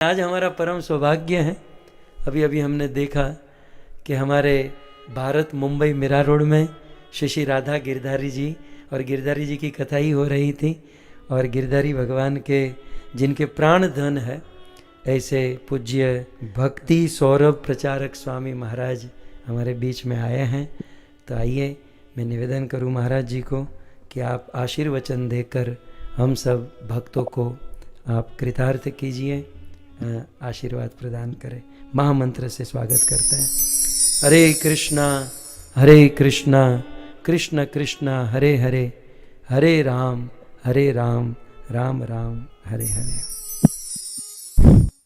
आज हमारा परम सौभाग्य है। अभी अभी हमने देखा कि हमारे भारत मुंबई मीरा रोड में श्री राधा गिरधारी जी और गिरधारी जी की कथा ही हो रही थी। और गिरधारी भगवान के जिनके प्राण धन है ऐसे पूज्य भक्ति सौरभ प्रचारक स्वामी महाराज हमारे बीच में आए हैं। तो आइए मैं निवेदन करूं महाराज जी को कि आप आशीर्वचन देकर हम सब भक्तों को आप कृतार्थ कीजिए, आशीर्वाद प्रदान करें। महामंत्र से स्वागत करते हैं। हरे कृष्णा कृष्ण कृष्ण हरे हरे, हरे राम राम राम हरे हरे।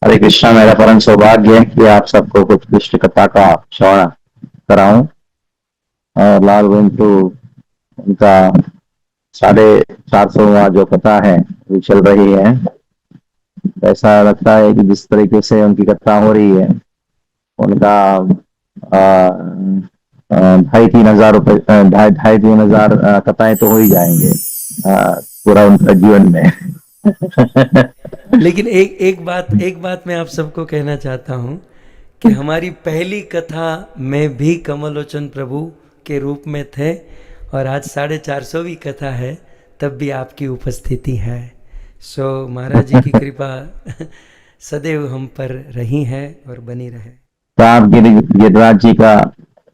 हरे कृष्णा। मेरा परम सौभाग्य है कि आप सबको कुछ कृष्ण कथा का श्रवण कराऊं। और लाल बंधु उनका 450वां जो कथा है वो चल रही है। ऐसा लगता है कि जिस तरीके से उनकी कथा हो रही है उनका 2,500-3,000 2,500-3,000 कथाएं तो हो ही जाएंगे पूरा उनका जीवन में। लेकिन एक बात मैं आप सबको कहना चाहता हूँ कि हमारी पहली कथा में भी कमलोचन प्रभु के रूप में थे और आज 450वीं कथा है तब भी आपकी उपस्थिति है। सो महाराज जी की कृपा सदैव हम पर रही है और बनी रहे। तो आप गिरिराज जी का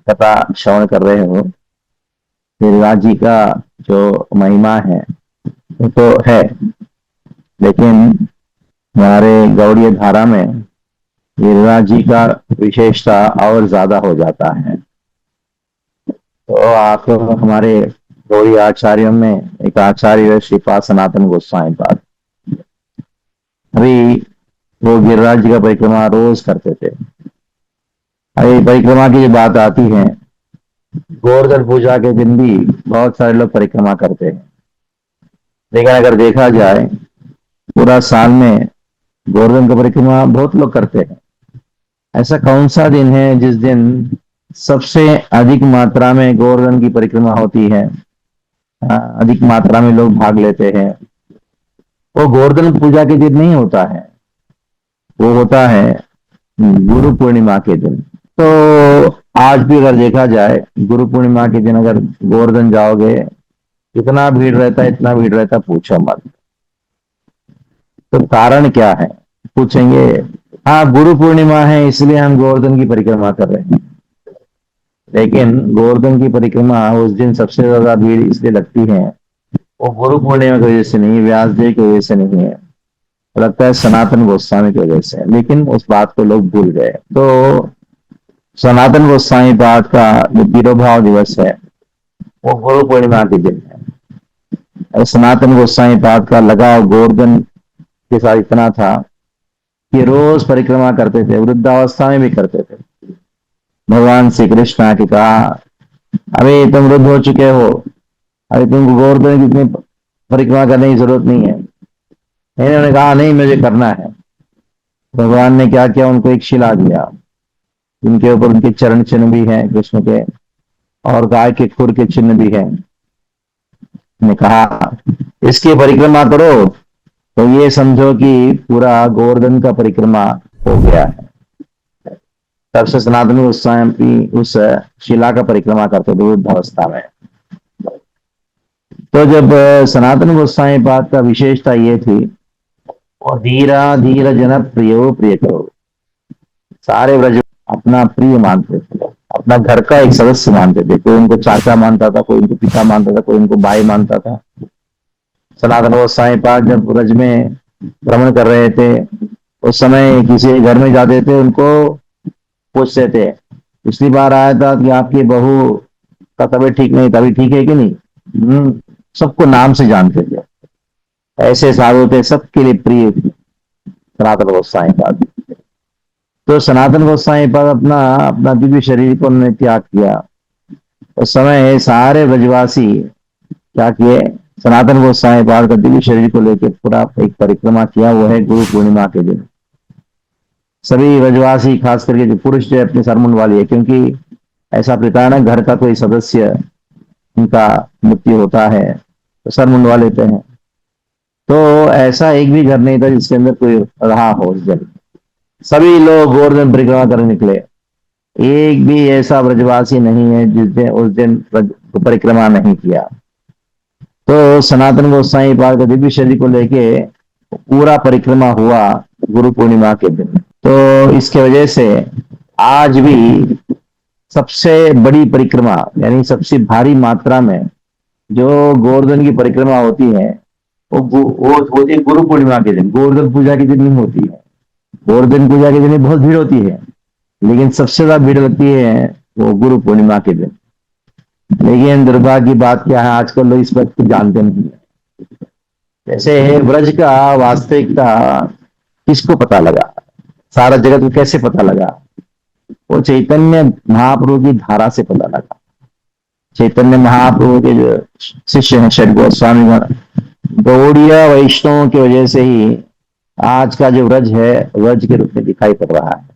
कथा श्रवण कर रहे हो। गिरिराज जी का जो महिमा है वो तो है, लेकिन हमारे गौड़ीय धारा में गिरिराज जी का विशेषता और ज्यादा हो जाता है। तो आप हमारे गौड़ी आचार्यों में एक आचार्य श्रीपाद सनातन गोस्वामी पाद, अभी वो गिरिराज जी का परिक्रमा रोज करते थे। अभी परिक्रमा की जो बात आती है, गोवर्धन पूजा के दिन भी बहुत सारे लोग परिक्रमा करते हैं, लेकिन अगर देखा जाए पूरा साल में गोवर्धन का परिक्रमा बहुत लोग करते हैं। ऐसा कौन सा दिन है जिस दिन सबसे अधिक मात्रा में गोवर्धन की परिक्रमा होती है, अधिक मात्रा में लोग भाग लेते हैं? वो गोवर्धन पूजा के दिन नहीं होता है, वो होता है गुरु पूर्णिमा के दिन। तो आज भी अगर देखा जाए गुरु पूर्णिमा के दिन अगर गोवर्धन जाओगे, इतना भीड़ रहता है, इतना भीड़ रहता है, पूछो मत। तो कारण क्या है पूछेंगे? हाँ, गुरु पूर्णिमा है इसलिए हम गोवर्धन की परिक्रमा कर रहे हैं, लेकिन गोवर्धन की परिक्रमा उस दिन सबसे ज्यादा भीड़ इसलिए लगती है, वो गुरु पूर्णिमा की वजह से नहीं, व्यासदेव की वजह से नहीं है, लगता है सनातन गोस्वामी की वजह से। लेकिन उस बात को लोग भूल गए। तो सनातन गोस्वामी पाद का जो तिरोभाव दिवस है वो गुरु पूर्णिमा के दिन है। और सनातन गोस्वामी पाद का लगाव गोवर्धन के साथ इतना था कि रोज परिक्रमा करते थे, वृद्धावस्था में भी करते थे। भगवान श्री कृष्ण आके कहा, अभी तुम वृद्ध हो चुके हो, अभी तुमको गोवर्धन की इतनी परिक्रमा करने की जरूरत नहीं है। इन्होंने कहा नहीं, मुझे करना है। भगवान ने क्या किया, उनको एक शिला दिया जिनके ऊपर उनके चरण चिन्ह भी हैं कृष्ण के, और गाय के खुर के चिन्ह भी हैं। ने कहा इसकी परिक्रमा करो, तो ये समझो कि पूरा गोवर्धन का परिक्रमा हो गया है। तब से सनातन गोस्वामी उस शिला का परिक्रमा करते थे वृद्धावस्था में। तो जब सनातन गोस्वामी पाद का विशेषता ये थी, और धीरा धीर जन प्रियो प्रिय करो, सारे व्रज अपना प्रिय मानते थे, अपना घर का एक सदस्य मानते थे। कोई उनको चाचा मानता था, कोई उनको पिता मानता था, कोई उनको भाई मानता था। सनातन गोस्वामी पाद जब व्रज में भ्रमण कर रहे थे, उस समय किसी घर में जाते थे, उनको पूछते थे, पिछली बार आया था कि आपकी बहू का तबीयत ठीक नहीं, तभी ठीक है कि नहीं? सबको नाम से जानते थे। ऐसे साधु थे, सबके लिए प्रिय सनातन गोस्वामी पाद। तो सनातन गोस्वामी पाद अपना दिव्य शरीर को उन्होंने त्याग किया। उस समय सारे ब्रजवासी क्या किए, सनातन गोस्वामी पाद का दिव्य शरीर को लेकर पूरा एक परिक्रमा किया। वो है गुरु पूर्णिमा के दिन। सभी ब्रजवासी, खास करके जो पुरुष जो अपने सरमुंड वाली है, क्योंकि ऐसा प्रथा है ना, घर का कोई सदस्य उनका मृत्यु होता है तो सर मुंडवा लेते हैं। तो ऐसा एक भी घर नहीं था जिसके अंदर कोई रहा हो उस दिन। सभी लोग गोवर्धन परिक्रमा करने निकले। एक भी ऐसा ब्रजवासी नहीं है जिसने उस दिन ब्रज परिक्रमा नहीं किया। तो सनातन गोस्वामी पाद का दिव्य शरीर को लेके पूरा परिक्रमा हुआ गुरु पूर्णिमा के दिन। तो इसके वजह से आज भी सबसे बड़ी परिक्रमा यानी सबसे भारी मात्रा में जो गोवर्धन की परिक्रमा होती है वो होती है गुरु पूर्णिमा के दिन। गोवर्धन पूजा के दिन नहीं होती है। गोवर्धन पूजा के दिन बहुत भीड़ होती है, लेकिन सबसे ज्यादा भीड़ लगती है वो गुरु पूर्णिमा के दिन। लेकिन दुर्भाग्य की बात क्या है, आजकल लोग इस बात को जानते नहीं है। जैसे है ब्रज का वास्तविकता किसको पता लगा, सारा जगत को कैसे पता लगा? वो चैतन्य महाप्रभु की धारा से पता लगा। चैतन्य महाप्रभु के जो शिष्य हैं षड गोस्वामी गौड़ीय वैष्णव की वजह से ही आज का जो व्रज है व्रज के रूप में दिखाई पड़ रहा है।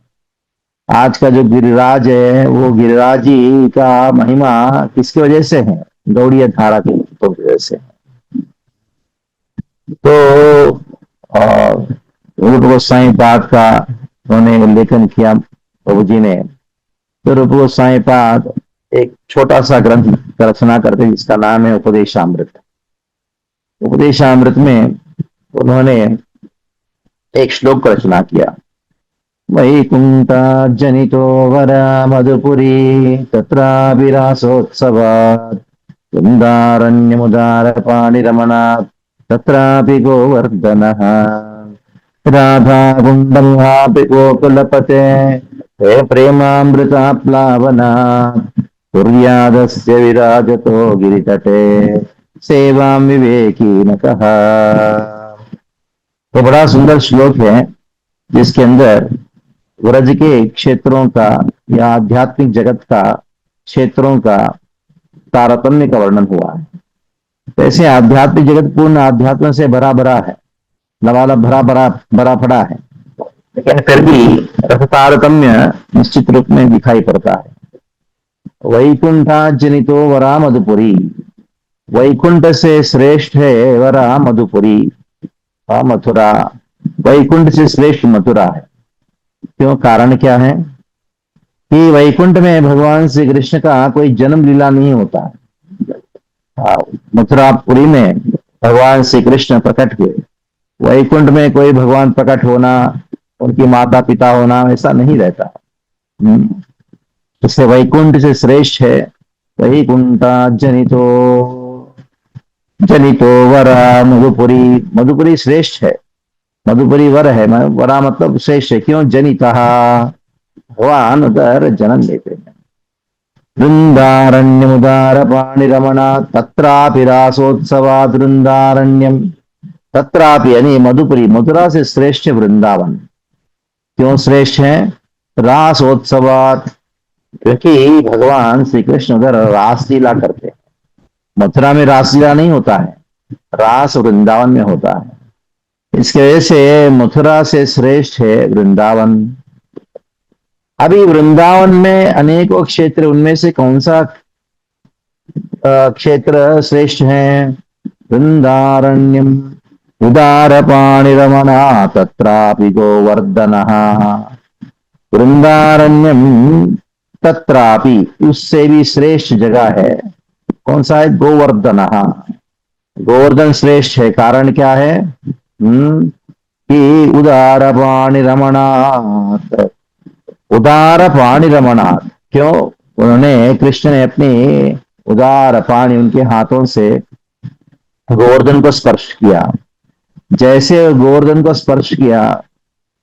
आज का जो गिरिराज है वो गिरिराज जी का महिमा किसकी वजह से है? गौड़ीय धारा की वजह से। तो रूप गोस्वामी पाद का उन्होंने उल्लेखन किया प्रभु जी ने। तो रूप गोस्वामी पाद एक छोटा सा ग्रंथ का रचना करते जिसका नाम है उपदेशामृत। उपदेशामृत में उन्होंने एक श्लोक का रचना किया। वैकुंठ जनितो वर मधुपुरी तत्राभिरासोत्सवात् वृन्दारण्यमुदार पाणिरमणात् तत्रापि गोवर्धनः राधा कुण्डमापि गोकुलपते प्रेमामृताप्लावनात् कुर्यादस्य विराजतो गिरितटे सेवां विवेकिनकः। ये बड़ा सुंदर श्लोक है जिसके अंदर व्रज के क्षेत्रों का या आध्यात्मिक जगत का क्षेत्रों का तारतम्य का वर्णन हुआ है। वैसे आध्यात्मिक जगत पूर्ण आध्यात्म से भरा भरा है, लबालब भरा भरा भरा पड़ा है, लेकिन फिर भी रस तारतम्य निश्चित रूप में दिखाई पड़ता है। वैकुंठा जनितो वरा मधुपुरी, वैकुंठ से श्रेष्ठ है वरा मधुपुरी, मथुरा। वैकुंठ से श्रेष्ठ मथुरा है। क्यों? कारण क्या है कि वैकुंठ में भगवान श्री कृष्ण का कोई जन्म लीला नहीं होता। मथुरापुरी में भगवान श्री कृष्ण प्रकट हुए। वैकुंठ में कोई भगवान प्रकट होना, उनकी माता पिता होना ऐसा नहीं रहता। इससे वैकुंठ से श्रेष्ठ है। वैकुंठा जनितो जनितो वरा मधुपुरी, मधुपुरी श्रेष्ठ है, मधुपुरी वर है। वरा मतलब श्रेष्ठ है। क्यों? जनिता, भगवान उधर जन्म लेते हैं। वृंदारण्यमुदार पाणिरमणा तत्रापि रासोत्सवात् वृंदारण्यम, तत्रापि यानी मधुपुरी, मथुरा से श्रेष्ठ वृंदावन। क्यों श्रेष्ठ है? रासोत्सवात्, क्योंकि भगवान श्री कृष्ण उधर रासलीला करते हैं। मथुरा में रासलीला नहीं होता है, रास वृंदावन में होता है। इसके वजह से मथुरा से श्रेष्ठ है वृंदावन। अभी वृंदावन में अनेकों क्षेत्र, उनमें से कौन सा क्षेत्र श्रेष्ठ है? वृंदारण्यम उदार पाणिरमणा तत्रापि गोवर्धनः, वृंदारण्यम तत्रापि, उससे भी श्रेष्ठ जगह है। कौन सा है? गोवर्धनः, गोवर्धन श्रेष्ठ है। कारण क्या है? कि उदार पाणिरमणात्, उदार पाणिरमणात्। क्यों? उन्होंने, कृष्ण ने अपनी उदार पाणी, उनके हाथों से गोवर्धन को स्पर्श किया। जैसे गोवर्धन को स्पर्श किया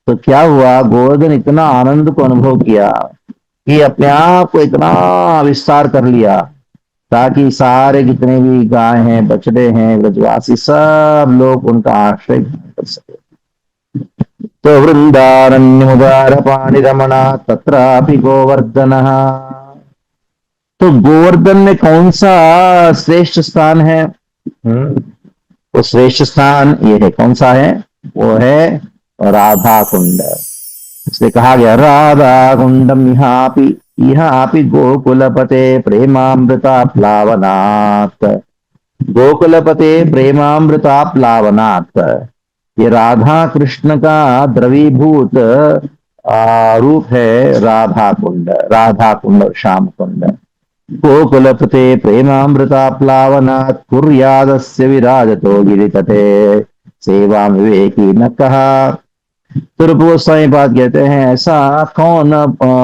तो क्या हुआ? गोवर्धन इतना आनंद को अनुभव किया कि अपने आप को इतना विस्तार कर लिया ताकि सारे जितने भी गाय हैं, बछड़े हैं, ब्रजवासी, सब लोग उनका आश्रय कर सके। तो वृंदारण्यमुदार पाणिरमणा तत्रापि गोवर्धनः। तो गोवर्धन में कौन सा श्रेष्ठ स्थान है? वो श्रेष्ठ स्थान ये है। कौन सा है? वो है राधा कुंड। इसलिए कहा गया राधा कुंडम यहाँ गोकुलपते प्रेमामृता प्लावनात्, गोकुलपते प्रेमामृता प्लावनात्। ये राधा कृष्ण का द्रवीभूत रूप है राधा कुंड और श्याम कुंड। गोकुलपते प्रेमामृता प्लावनात् कुर्यादस्य विराजतो गिरितटे सेवा विवेकी न कहा। तो रूप गोस्वामी बात कहते हैं, ऐसा कौन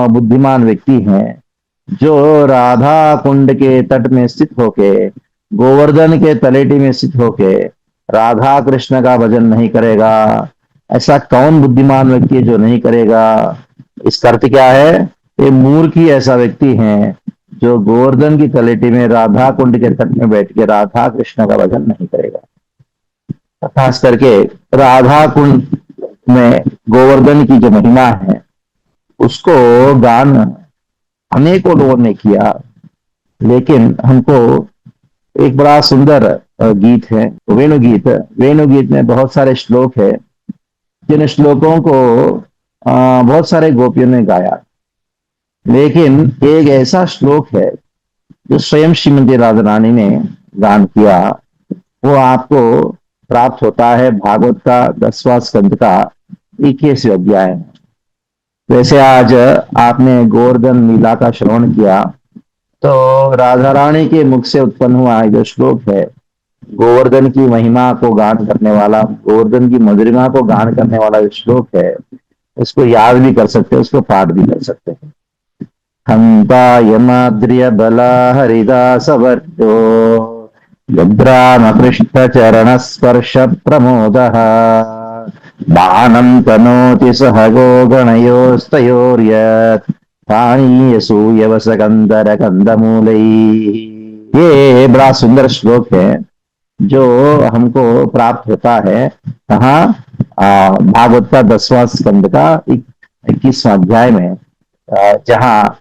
बुद्धिमान व्यक्ति है जो राधा कुंड के तट में स्थित होके, गोवर्धन के तलेटी में स्थित होके राधा कृष्ण का भजन नहीं करेगा। ऐसा कौन बुद्धिमान व्यक्ति है जो नहीं करेगा। इसका अर्थ क्या है, ये मूर्ख ही ऐसा व्यक्ति है जो गोवर्धन की तलेटी में राधा कुंड के तट में बैठ के राधा कृष्ण का भजन नहीं करेगा। खास करके राधा कुंड में गोवर्धन की जो महिमा है उसको गान अनेकों लोगों ने किया, लेकिन हमको एक बड़ा सुंदर गीत है वेणुगीत। वेणुगीत में बहुत सारे श्लोक है, जिन श्लोकों को बहुत सारे गोपियों ने गाया, लेकिन एक ऐसा श्लोक है जो स्वयं श्रीमती राधा रानी ने गान किया, वो आपको प्राप्त होता है भागवत का 10वां स्कंद का 21वें अध्याय में। वैसे आज आपने गोवर्धन लीला का श्रवण किया, तो राधा रानी के मुख से उत्पन्न हुआ जो श्लोक है, गोवर्धन की महिमा को गान करने वाला, गोवर्धन की मधुरिमा को गान करने वाला जो श्लोक है, उसको याद भी कर सकते हैं, उसको पाठ भी कर सकते हैं। हंता यमाद्रिय बला हरिदास वर्तो यद्राम कृष्ण चरण स्पर्श प्रमोदः बाणं तनोति सहगो गणयोस्तयोर्यत् पाणीयसूयवसकंदर कंदमूलैः। ये बड़ा सुंदर श्लोक है जो हमको प्राप्त होता है कहाँ, भागवत का 10वां स्कंद का 21वां अध्याय में, जहाँ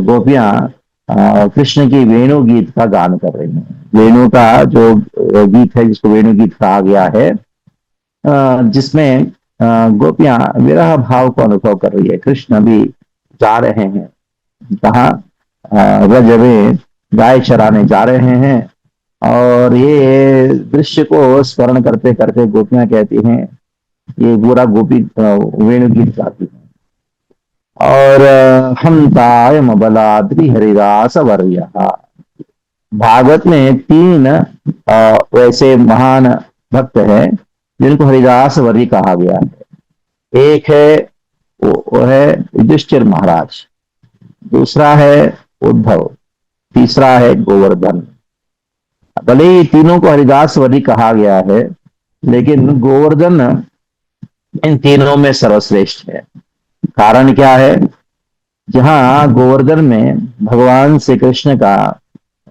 गोपियां कृष्ण की वेणु गीत का गान कर रही हैं। वेणु का जो गीत है जिसको वेणु गीत कहा गया है, जिसमें गोपियां विरह भाव को अनुभव कर रही है। कृष्ण भी जा रहे हैं कहाँ, व्रज में गाय चराने जा रहे हैं, और ये दृश्य को स्मरण करते करते गोपियां कहती हैं, ये पूरा गोपी वेणु गीत गाती हैं। और हंताय मबलाद्रि हरिदास वर्य। भागवत में 3 वैसे महान भक्त हैं जिनको हरिदास वर्य कहा गया है। एक है वो है युधिष्ठिर महाराज, दूसरा है उद्धव, तीसरा है गोवर्धन। भले ही तीनों को हरिदास वर्य कहा गया है, लेकिन गोवर्धन इन तीनों में सर्वश्रेष्ठ है। कारण क्या है, जहां गोवर्धन में भगवान श्री कृष्ण का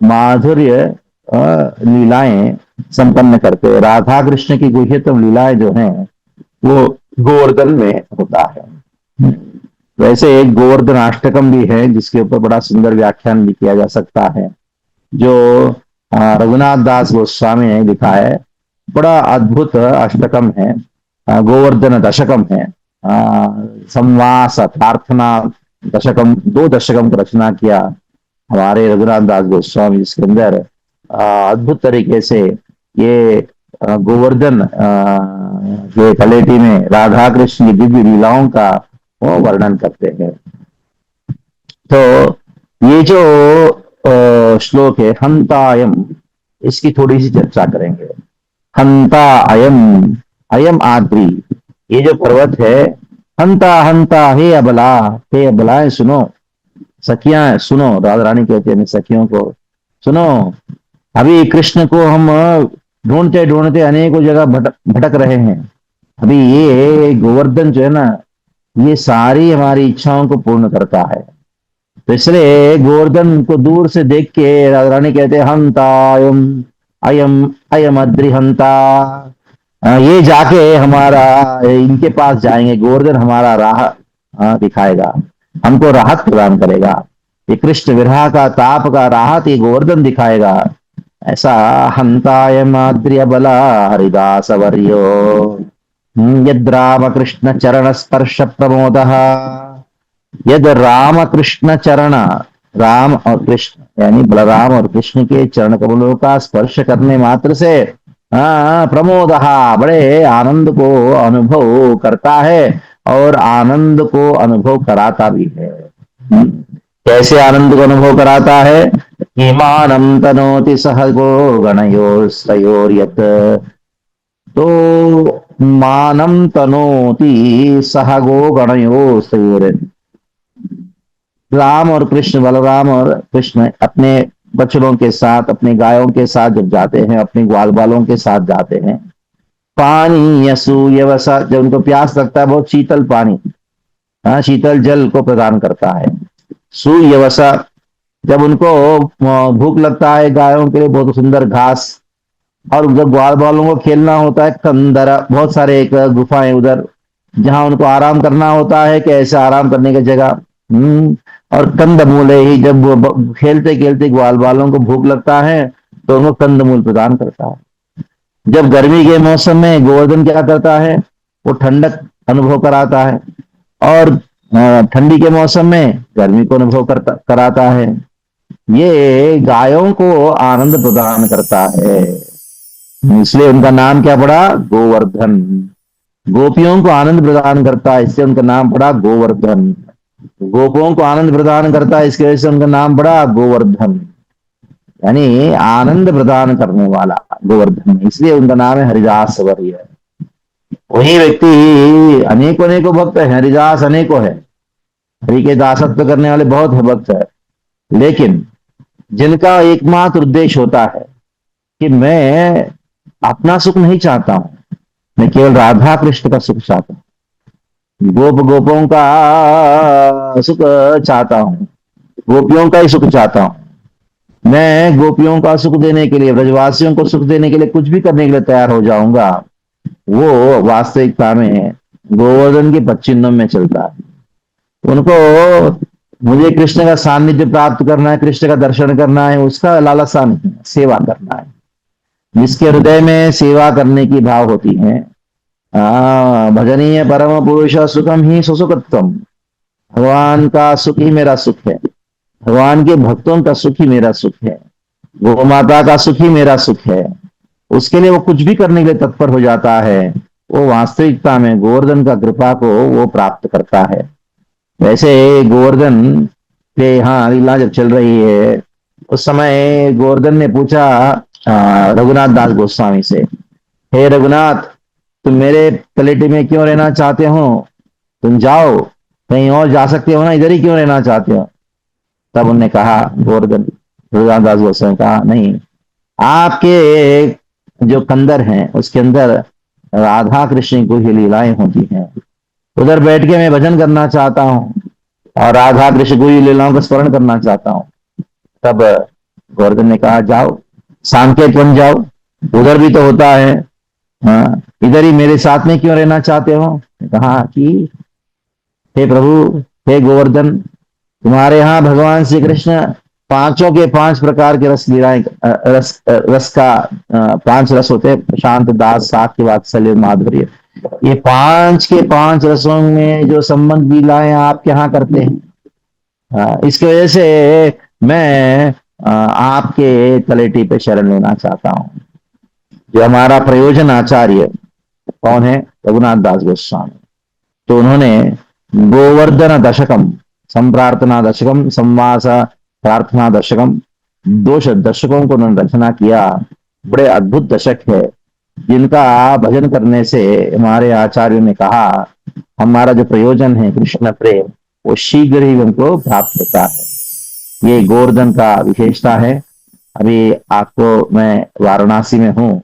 माधुर्य लीलाएं संपन्न करते, राधा कृष्ण की गुह्यतम लीलाएं जो हैं वो गोवर्धन में होता है। वैसे एक गोवर्धन अष्टकम भी है जिसके ऊपर बड़ा सुंदर व्याख्यान भी किया जा सकता है, जो रघुनाथ दास गोस्वामी ने लिखा है। बड़ा अद्भुत अष्टकम है, गोवर्धन दशकम है, संवास प्रार्थना दशकम, 2 दशकम की रचना किया हमारे रघुनाथ दास गोस्वामी, जिसके अंदर अद्भुत तरीके से ये गोवर्धन के तलेटी में राधा कृष्ण की दिव्य लीलाओं का वो वर्णन करते हैं। तो ये जो श्लोक है हंतायम, इसकी थोड़ी सी चर्चा करेंगे। हंता अयम, अयम आद्री, ये जो पर्वत है, हंता हंता हे अबला, हे अबलाएं सुनो, सखियां सुनो, राधा रानी कहते हैं सखियों को सुनो, अभी कृष्ण को हम ढूंढते ढूंढते अनेकों जगह भटक रहे हैं। अभी ये गोवर्धन जो है ना, ये सारी हमारी इच्छाओं को पूर्ण करता है। तो इसलिए गोवर्धन को दूर से देख के राधा रानी कहते हैं हंता अयम अयम अयम अद्रिहंता, ये जाके हमारा इनके पास जाएंगे, गोवर्धन हमारा राह दिखाएगा, हमको राहत प्रदान करेगा। ये कृष्ण विरह का ताप का राहत ये गोवर्धन दिखाएगा। ऐसा हंताय माद्रिय बला हरिदास वर्यो यद राम कृष्ण चरण स्पर्श प्रमोद। यद राम कृष्ण चरण, राम और कृष्ण यानी बलराम और कृष्ण के चरण कमलों का स्पर्श करने मात्र से प्रमोद, बड़े आनंद को अनुभव करता है, और आनंद को अनुभव कराता भी है। कैसे आनंद को अनुभव कराता है? हिमानम तनोति सहगो गणयोस्तयोर्यत्, तो मानम तनोति सहगो गणयोस्तयोर्यत्। राम और कृष्ण, बलराम और कृष्ण अपने बछड़ों के साथ, अपनी गायों के साथ जब जाते हैं, अपने ग्वाल बालों के साथ जाते हैं, पानी यसूयवसा, जब उनको प्यास लगता है, बहुत शीतल पानी, हाँ, शीतल जल को प्रदान करता है। सुयवसा, जब उनको भूख लगता है गायों के लिए, बहुत सुंदर घास। और जब ग्वाल बालों को खेलना होता है, कंदरा, बहुत सारे एक गुफाएं उधर जहां उनको आराम करना होता है, कि ऐसे आराम करने की जगह। और कंदमूल ही, जब वो खेलते खेलते ग्वाल बालों को भूख लगता है तो उनको कंदमूल प्रदान करता है। जब गर्मी के मौसम में गोवर्धन क्या करता है? वो ठंडक अनुभव कराता है, और ठंडी के मौसम में गर्मी को अनुभव कराता है। ये गायों को आनंद प्रदान करता है, इसलिए उनका नाम क्या पड़ा? गोवर्धन। गोपियों को आनंद प्रदान करता है, इससे उनका नाम पड़ा गोवर्धन। गोपों को आनंद प्रदान करता है, इसकी वजह से उनका नाम पड़ा गोवर्धन, यानी आनंद प्रदान करने वाला गोवर्धन, इसलिए उनका नाम है हरिदास वर्य। वही व्यक्ति, अनेकों अनेकों भक्त है, हरिदास अनेकों है, हरि के दासत्व करने वाले बहुत है भक्त है, लेकिन जिनका एकमात्र उद्देश्य होता है कि मैं अपना सुख नहीं चाहता हूं, मैं केवल राधा कृष्ण का सुख चाहता हूं, गोपों का सुख चाहता हूं, गोपियों का ही सुख चाहता हूं। मैं गोपियों का सुख देने के लिए, ब्रजवासियों को सुख देने के लिए कुछ भी करने के लिए तैयार हो जाऊंगा, वो वास्तविकता में गोवर्धन के पच्चिन्नों में चलता है। उनको मुझे कृष्ण का सानिध्य प्राप्त करना है, कृष्ण का दर्शन करना है, उसका लालसा नहीं, सेवा करना है। जिसके हृदय में सेवा करने की भाव होती है, भजनीय परम पुरुष सुखम ही सुसुखत्वम, भगवान का सुख ही मेरा सुख है, भगवान के भक्तों का सुख ही मेरा सुख है, गौ माता का सुख ही मेरा सुख है, उसके लिए वो कुछ भी करने के लिए तत्पर हो जाता है। वो वास्तविकता में गोवर्धन का कृपा को वो प्राप्त करता है। वैसे गोवर्धन के यहाँ लीला जब चल रही है, उस समय गोवर्धन ने पूछा रघुनाथ दास गोस्वामी से, हे रघुनाथ, तुम मेरे तलेटी में क्यों रहना चाहते हो? तुम जाओ, कहीं और जा सकते हो ना, इधर ही क्यों रहना चाहते हो? तब उन्होंने कहा, गोवर्धन, रघुनाथ दास गोस्वामी कहा, नहीं, आपके जो कंदर हैं उसके अंदर राधा कृष्ण की ही लीलाएं होती हैं, उधर बैठ के मैं भजन करना चाहता हूँ और राधा कृष्ण की लीलाओं का स्मरण करना चाहता हूँ। तब गोवर्धन ने कहा, जाओ, सांकेत बन जाओ, उधर भी तो होता है, हाँ, इधर ही मेरे साथ में क्यों रहना चाहते हो? कहा कि हे प्रभु, हे गोवर्धन, तुम्हारे यहाँ भगवान श्री कृष्ण पांचों के 5 प्रकार के रस लीलाएं, रस का 5 रस होते हैं, प्रशांत, दास, साक्ष्य, वात्सल्य, माधुर्य। ये 5 के 5 रसों में जो संबंध लीलाएं आप यहाँ करते हैं, इसकी वजह से मैं आपके तलेटी पे शरण लेना चाहता हूं। जो हमारा प्रयोजन आचार्य कौन है? रघुनाथ दास गोस्वामी। तो उन्होंने गोवर्धन दशकम, संप्रार्थना दशकम, संवास प्रार्थना दशकम, 2 दशकों को उन्होंने रचना किया। बड़े अद्भुत दशक है, जिनका भजन करने से हमारे आचार्यों ने कहा, हमारा जो प्रयोजन है कृष्ण प्रेम, वो शीघ्र ही हमको प्राप्त होता है। ये गोवर्धन का विशेषता है। अभी आपको, मैं वाराणसी में हूँ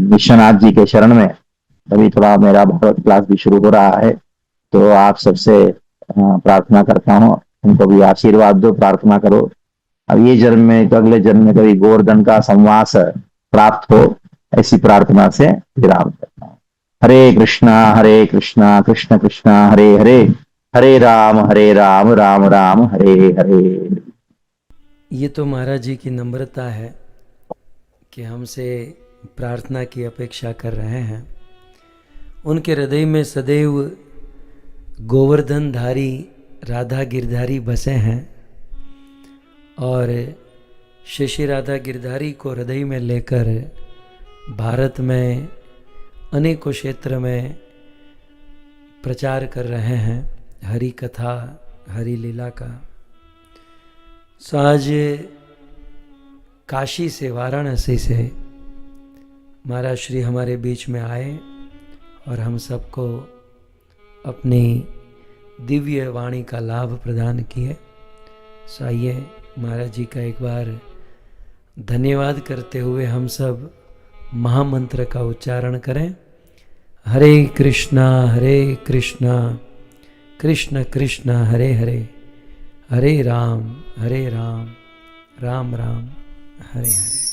विश्वनाथ जी के शरण में, अभी थोड़ा मेरा भागवत क्लास भी शुरू हो रहा है, तो आप सबसे प्रार्थना करता हूँ, उनको भी आशीर्वाद दो, प्रार्थना करो। अब ये जन्म में तो अगले जन्म में कभी गोवर्धन का संवास प्राप्त हो, ऐसी प्रार्थना से विराम करता हूँ। हरे कृष्णा कृष्ण कृष्णा हरे हरे, हरे राम राम राम हरे हरे। ये तो महाराज जी की नम्रता है कि हमसे प्रार्थना की अपेक्षा कर रहे हैं। उनके हृदय में सदैव गोवर्धनधारी राधा गिरधारी बसे हैं, और श्री राधा गिरधारी को हृदय में लेकर भारत में अनेकों क्षेत्र में प्रचार कर रहे हैं हरि कथा हरि लीला का। सो आज काशी से, वाराणसी से महाराज श्री हमारे बीच में आए और हम सबको अपनी दिव्य वाणी का लाभ प्रदान किए। सो आइए महाराज जी का एक बार धन्यवाद करते हुए हम सब महामंत्र का उच्चारण करें। हरे कृष्णा कृष्ण कृष्ण हरे हरे, हरे राम राम राम हरे हरे।